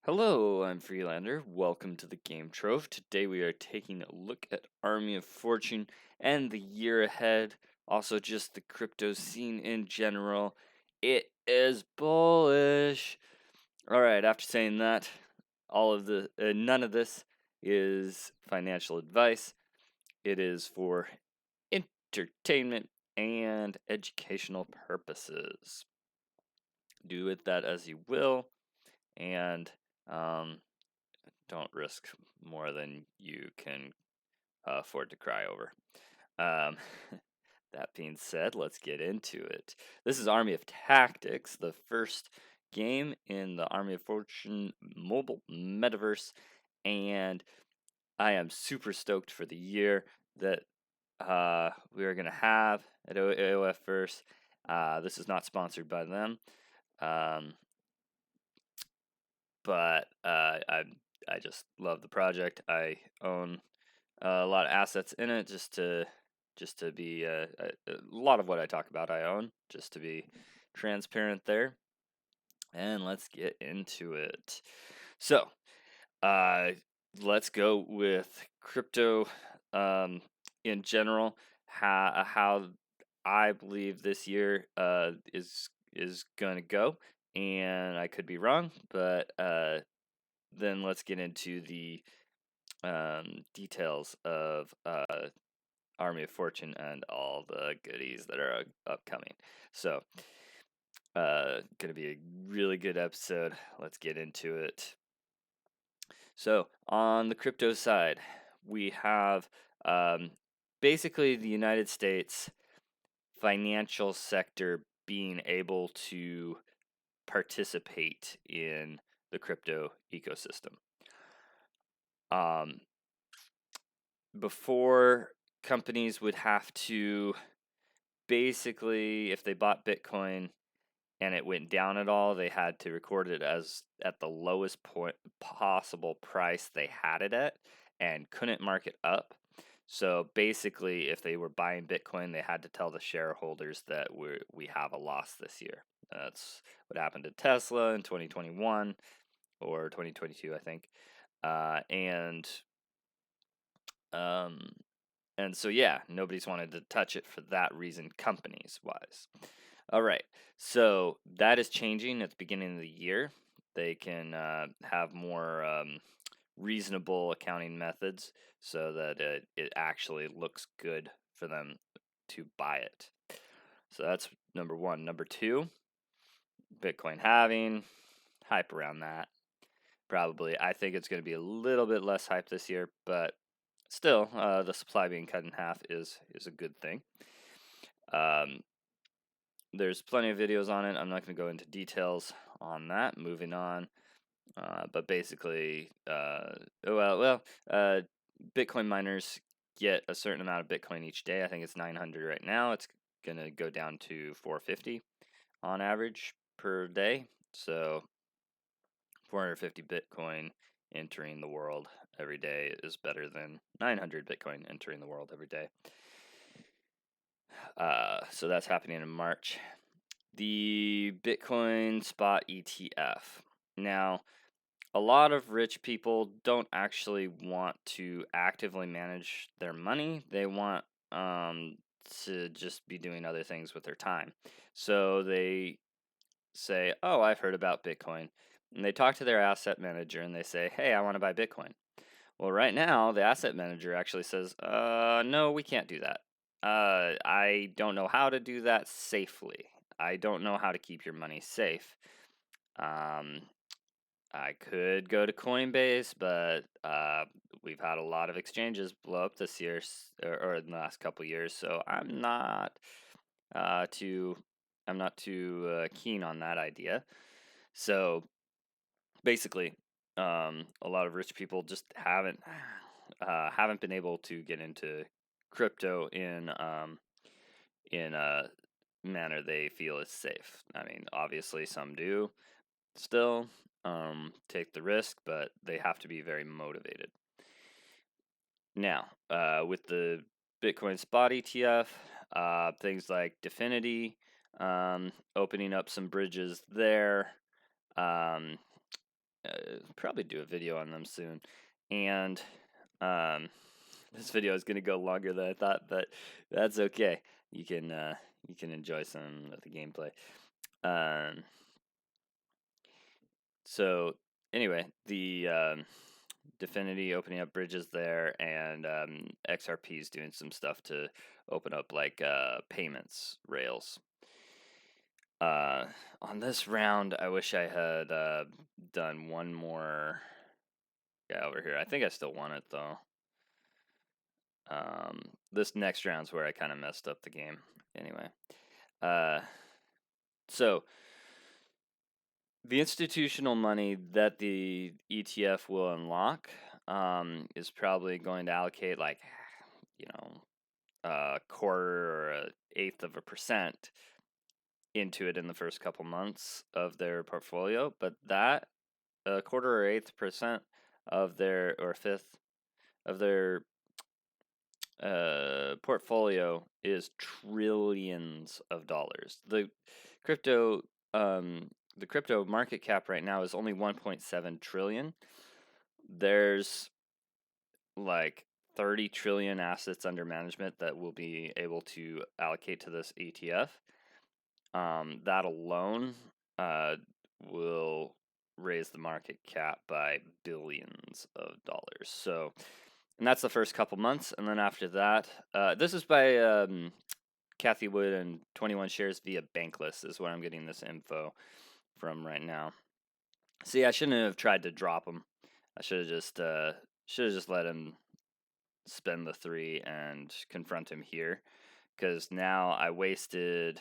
Hello, I'm Freelander. Welcome to the game Trove. Today we are taking a look at Army of Fortune and the year ahead. Also, just the crypto scene in general. It is bullish. All right. After saying that, none of this is financial advice. It is for entertainment and educational purposes. Do with that as you will, and um, don't risk more than you can afford to cry over. Um, that being said, let's get into it. This is Army of Tactics, the first game in the Army of Fortune mobile metaverse, and I am super stoked for the year that we are going to have at AOF first. This is not sponsored by them. Um, but I just love the project. I own a lot of assets in it, just to be a lot of what I talk about I own, just to be transparent there. And let's get into it. So, uh, let's go with crypto in general. How I believe this year is gonna go, and I could be wrong, but then let's get into the details of Army of Fortune and all the goodies that are upcoming. So, gonna be a really good episode. Let's get into it. So, on the crypto side, we have basically the United States financial sector being able to participate in the crypto ecosystem. Um, Before, companies would have to basically, if they bought Bitcoin and it went down at all, they had to record it as at the lowest point possible price they had it at and couldn't mark it up. So basically, if they were buying Bitcoin, they had to tell the shareholders that we have a loss this year. That's what happened to Tesla in 2021 or 2022, I think. Uh, and um, and so yeah, nobody's wanted to touch it for that reason, companies wise. All right, so that is changing at the beginning of the year. They can have more reasonable accounting methods so that it actually looks good for them to buy it. So that's number one. Number two, Bitcoin halving, hype around that. Probably, I think it's going to be a little bit less hype this year, but still, the supply being cut in half is a good thing. There's plenty of videos on it. I'm not going to go into details on that. Moving on. But basically, Bitcoin miners get a certain amount of Bitcoin each day. I think it's 900 right now. It's going to go down to 450 on average per day. So 450 Bitcoin entering the world every day is better than 900 Bitcoin entering the world every day. So that's happening in March. The Bitcoin spot ETF. Now, a lot of rich people don't actually want to actively manage their money. They want to just be doing other things with their time. So they say, "Oh, I've heard about Bitcoin." And they talk to their asset manager and they say, "Hey, I want to buy Bitcoin." Well, right now, the asset manager actually says, no, we can't do that. I don't know how to do that safely. I don't know how to keep your money safe. Um, I could go to Coinbase, but we've had a lot of exchanges blow up this year or in the last couple years, so I'm not too keen on that idea. So basically, a lot of rich people just haven't been able to get into crypto in a manner they feel is safe. I mean, obviously some do still take the risk, but they have to be very motivated. Now, with the Bitcoin spot ETF, things like Definity, opening up some bridges there. Um, probably do a video on them soon. And this video is going to go longer than I thought, but that's okay. You can enjoy some of the gameplay. So anyway, the Definity opening up bridges there, and XRP is doing some stuff to open up like payments rails. On this round, I wish I had done one more guy over here. I think I still want it though. This next round's where I kind of messed up the game. Anyway, so the institutional money that the ETF will unlock is probably going to allocate like, a quarter or an eighth of a percent into it in the first couple months of their portfolio. But that a quarter or eighth percent of their, or fifth of their portfolio is trillions of dollars. The crypto market cap right now is only 1.7 trillion. There's like 30 trillion assets under management that will be able to allocate to this ETF. That alone will raise the market cap by billions of dollars. So, and that's the first couple months, and then after that, this is by Kathy Wood and 21 Shares via Bankless is where I'm getting this info from right now. See, I shouldn't have tried to drop him. I should have just let him spend the 3 and confront him here, because now I wasted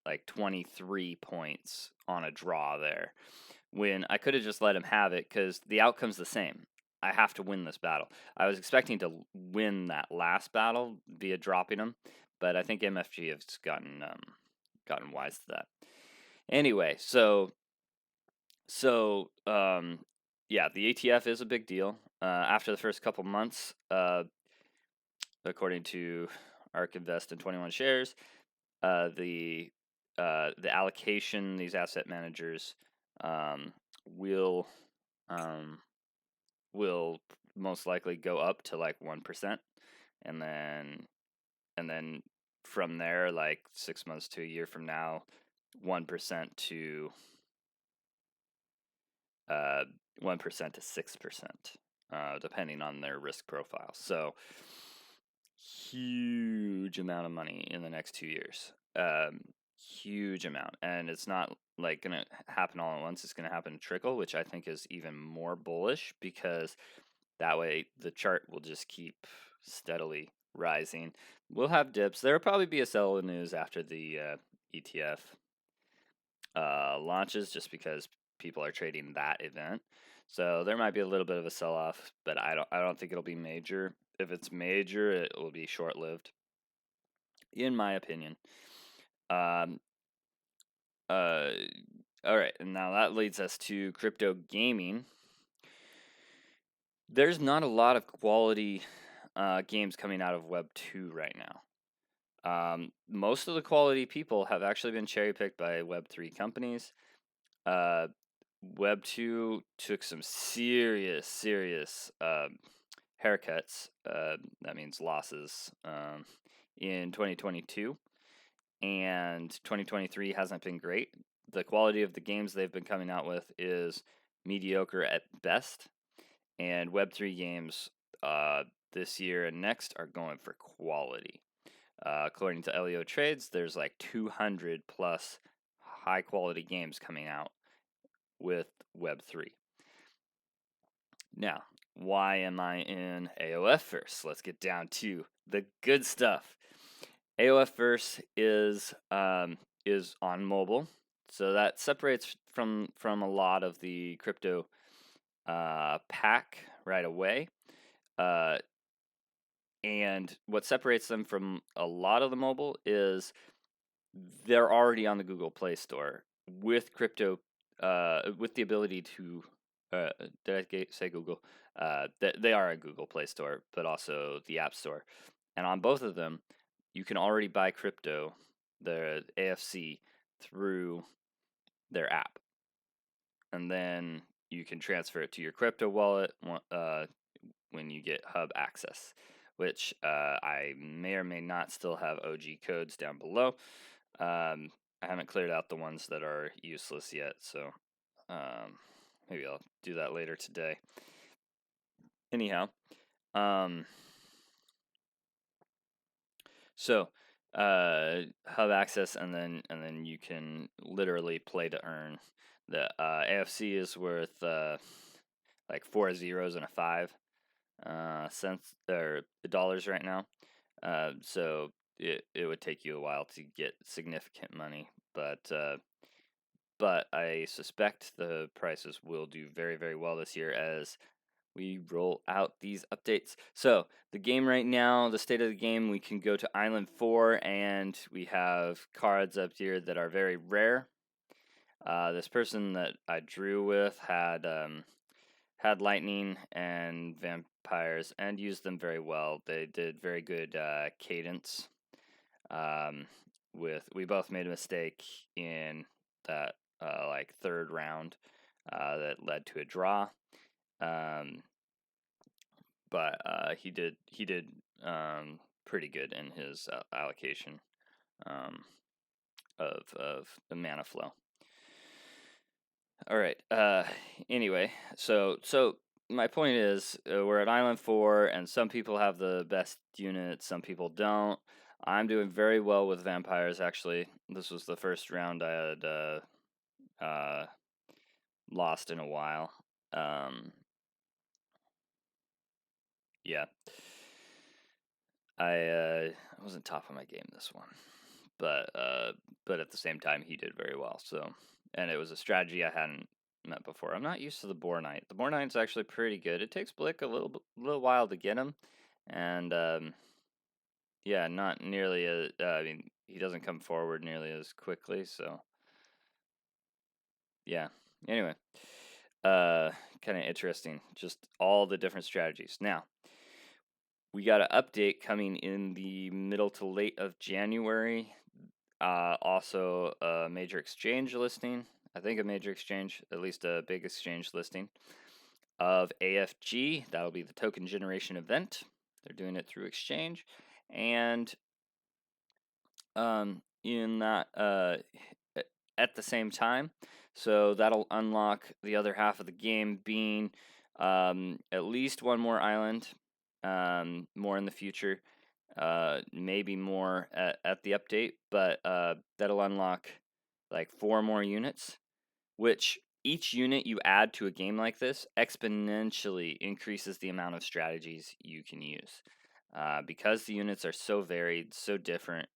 like 23 points on a draw there, when I could have just let him have it, because the outcome's the same. I have to win this battle. I was expecting to win that last battle via dropping him, but I think MFG has gotten wise to that. Anyway, so yeah, the ETF is a big deal. After the first couple months, according to ARK Invest and 21 Shares, the allocation, these asset managers will most likely go up to like 1%, and then from there, like 6 months to a year from now, 1% to 6%, depending on their risk profile. So huge amount of money in the next 2 years. Huge amount, and it's not like gonna happen all at once. It's gonna happen trickle, which I think is even more bullish, because that way the chart will just keep steadily rising. We'll have dips. There will probably be a sell of news after the ETF launches, just because people are trading that event. So there might be a little bit of a sell-off, but I don't think it'll be major. If it's major, it will be short-lived, in my opinion. All right, and now that leads us to crypto gaming. There's not a lot of quality games coming out of Web 2 right now. Most of the quality people have actually been cherry-picked by Web 3 companies. Web 2 took some serious haircuts, that means losses, in 2022. And 2023 hasn't been great. The quality of the games they've been coming out with is mediocre at best. And Web3 games this year and next are going for quality. According to LEO Trades, there's like 200 plus high quality games coming out with Web3. Now, why am I in AOF first? Let's get down to the good stuff. AOF Verse is on mobile, so that separates from a lot of the crypto pack right away. And what separates them from a lot of the mobile is they're already on the Google Play Store with crypto, with the ability to. Did I say Google? They are a Google Play Store, but also the App Store, and on both of them, you can already buy crypto, the AFC, through their app. And then you can transfer it to your crypto wallet when you get hub access, which I may or may not still have OG codes down below. I haven't cleared out the ones that are useless yet, so maybe I'll do that later today. Anyhow, so hub access, and then you can literally play to earn. The AFC is worth like 4 zeros and a 5 cents or dollars right now. So it would take you a while to get significant money, but I suspect the prices will do very, very well this year as we roll out these updates. So the game right now, the state of the game, we can go to Island 4, and we have cards up here that are very rare. This person that I drew with had lightning and vampires and used them very well. They did very good cadence. We both made a mistake in that like third round that led to a draw. But he did pretty good in his allocation of the mana flow. All right. Anyway, so my point is, we're at Island 4, and some people have the best units, some people don't. I'm doing very well with vampires. Actually, this was the first round I had lost in a while. Yeah, I wasn't top of my game this one, but at the same time he did very well. So, and it was a strategy I hadn't met before. I'm not used to the Boar Knight. The Boar Knight's actually pretty good. It takes Blick a little while to get him, and yeah, not nearly as I mean, he doesn't come forward nearly as quickly. So, yeah. Anyway, kind of interesting. Just all the different strategies. Now, we got an update coming in the middle to late of January. Also, a major exchange listing. I think a major exchange, at least a big exchange listing of AFG. That'll be the token generation event. They're doing it through exchange, and in that at the same time, so that'll unlock the other half of the game, being at least one more island, more in the future, maybe more at the update, but that'll unlock like 4 more units, which each unit you add to a game like this exponentially increases the amount of strategies you can use. Because the units are so varied, so different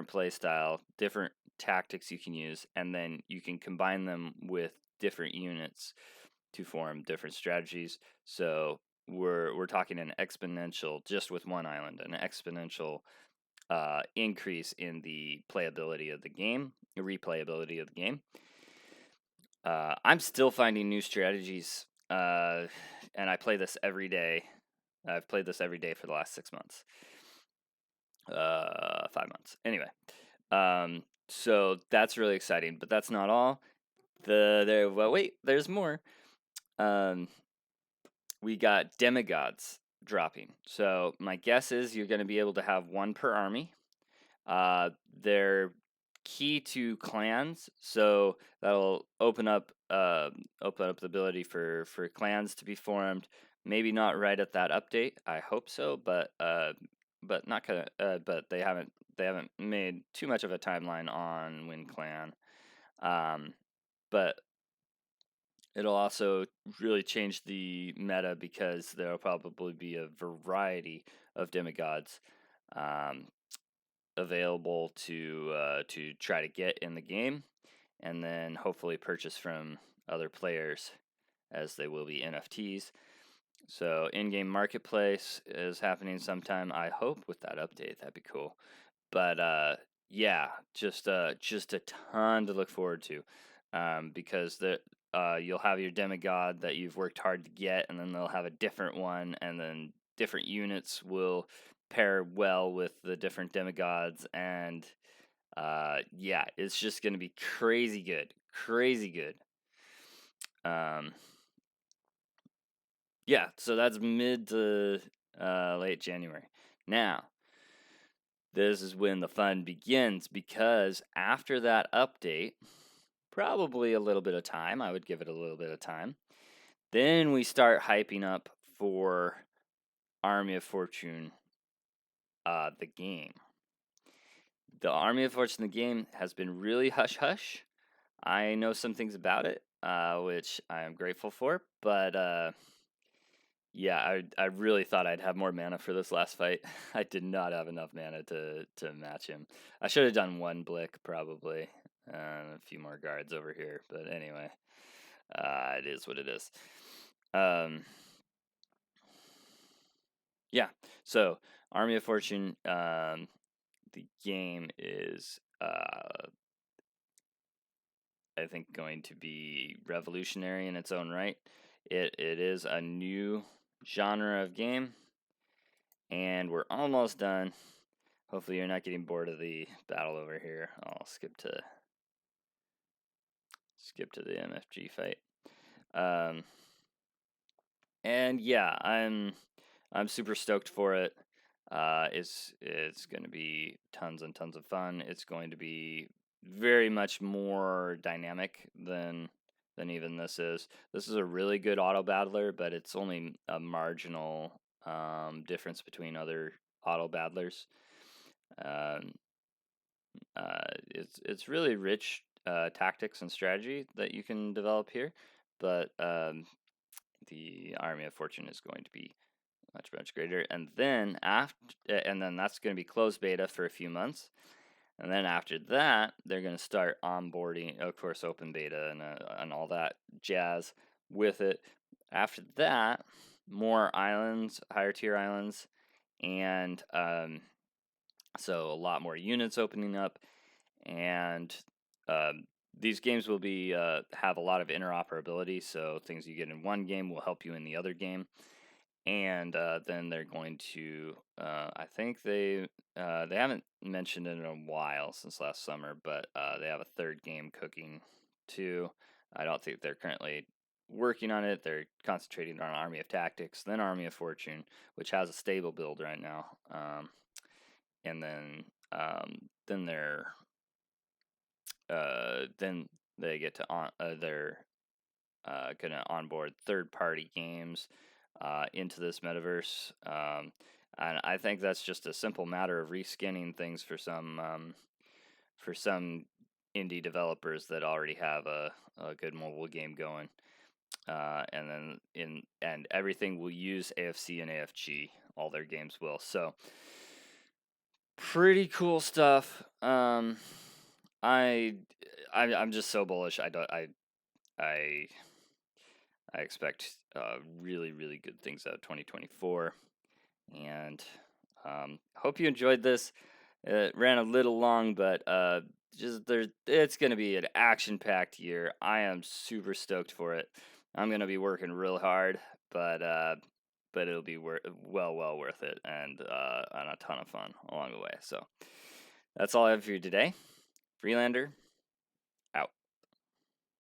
play style, different tactics you can use, and then you can combine them with different units to form different strategies. So we're talking an exponential, just with one island, an exponential increase in the playability of the game, replayability of the game. I'm still finding new strategies, and I play this every day. I've played this every day for the last 6 months. 5 months. Anyway, so that's really exciting, but that's not all. Wait, there's more. We got demigods dropping. So my guess is you're going to be able to have 1 per army. They're key to clans, so that'll open up the ability for clans to be formed. Maybe not right at that update. I hope so, but not gonna. But they haven't made too much of a timeline on Win Clan. But it'll also really change the meta because there'll probably be a variety of demigods available to try to get in the game, and then hopefully purchase from other players, as they will be NFTs. So in-game marketplace is happening sometime, I hope, with that update. That'd be cool. But yeah, just a ton to look forward to, because you'll have your demigod that you've worked hard to get, and then they'll have a different one, and then different units will pair well with the different demigods, and yeah, it's just going to be crazy good. Yeah, so that's mid to late January. Now, this is when the fun begins, because after that update, probably a little bit of time, I would give it a little bit of time, then we start hyping up for Army of Fortune, the game. The Army of Fortune, the game, has been really hush hush. I know some things about it, which I am grateful for, but yeah, I really thought I'd have more mana for this last fight. I did not have enough mana to match him. I should have done one Blick probably, and a few more guards over here. But anyway, it is what it is. Yeah. So Army of Fortune, the game is I think going to be revolutionary in its own right. It is a new genre of game, and we're almost done. Hopefully you're not getting bored of the battle over here. I'll skip to the MFG fight. And yeah, I'm super stoked for it. It's going to be tons and tons of fun. It's going to be very much more dynamic than even this is. This is a really good auto battler, but it's only a marginal difference between other auto battlers. It's really rich tactics and strategy that you can develop here, but the Army of Fortune is going to be much greater. And then that's going to be closed beta for a few months, and then after that they're going to start onboarding, of course, open beta and all that jazz with it. After that, more islands, higher tier islands, and so a lot more units opening up, and these games will be have a lot of interoperability. So things you get in one game will help you in the other game, and then they're going to. I think they haven't mentioned it in a while since last summer, but they have a third game cooking too. I don't think they're currently working on it. They're concentrating on Army of Tactics, then Army of Fortune, which has a stable build right now, and then they're then they get to they're gonna onboard third-party games into this metaverse, and I think that's just a simple matter of reskinning things for some indie developers that already have a good mobile game going, and then and everything will use AFC and AFG. All their games will. So pretty cool stuff. I'm just so bullish. I expect really good things out of 2024, and hope you enjoyed this. It ran a little long, but it's going to be an action-packed year. I am super stoked for it. I'm going to be working real hard, but it'll be well worth it, and a ton of fun along the way. So that's all I have for you today. Freelander,